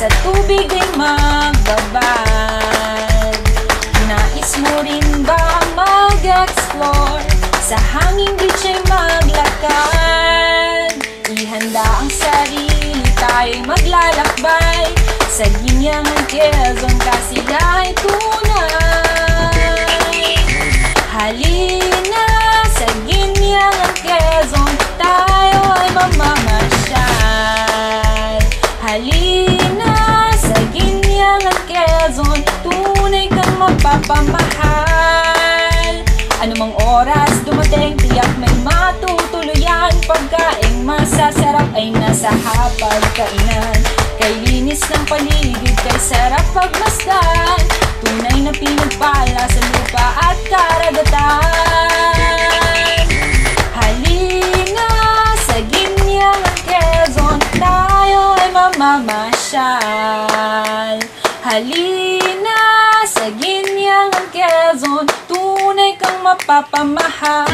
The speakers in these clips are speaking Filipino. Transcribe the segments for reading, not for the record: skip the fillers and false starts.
sa tubig ay magbabad. Nais mo rin ba mag-explore? Sa hanging beach ay maglakad. Ihanda ang sarili, tayo'y maglalakbay. Sa Ginyangan, Quezon, kasiyahay tunay. Halina sa Ginyangan, Quezon, tayo ay mamamasyal. Halina sa Ginyangan, Quezon, tunay kang mapapamahal. Anumang oras dumating, tiyak may matutuluyan. Pagkaing masasarap ay nasa hapag-kainan. Kay linis ng paligid, kay sarap pagmasdan. Tunay na pinagpala sa lupa at karagatan. Halina sa Ginyangan, Quezon, tayo ay mamamasyal. Halina sa Ginyangan, Quezon, tunay kang mapapamahal.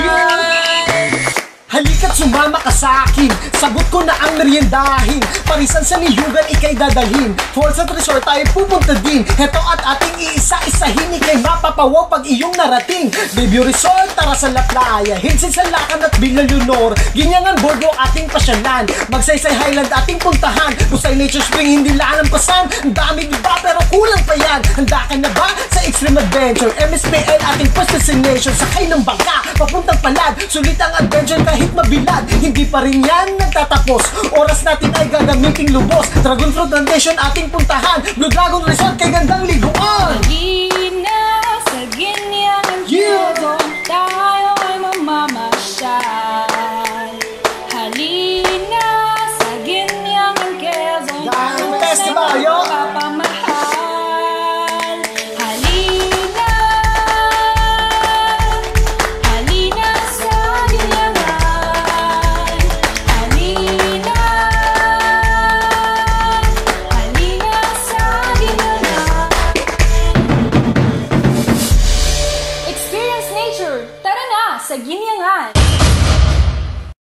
Halika't sumama ka sa akin, sagot ko na ang meriendahin. Parisan sa niyugan ikay dadalhin, Falls at Resort tayo pupunta din. Heto at ating iisa-isahin, ikay mapapawaw pag iyong narating. Bayview Resort, tara sa La Playa, Hills sa Lacan at Villa Leonor. Ginyangan Boardwalk ating pasyalan, Magsaysay Highland ating puntahan. Busay Nature Spring hindi lalampasan, ang dami diba pero kulang pa yan. Handa ka na ba sa extreme adventure? MSPL ating first destination, sakay ng bangka papuntang Palad. Sulit ang adventure kahit mabilad, hindi pa rin yan nagtatapos. Oras natin ay gagamiting lubos. Dragon Fruit Plantation ating puntahan, Blue Dragon Resort kay gandang liguan. Halina sa Ginyangan, Quezon, tayo ay mamamasyal. Halina sa Ginyangan, Quezon, Dahil festival, yo!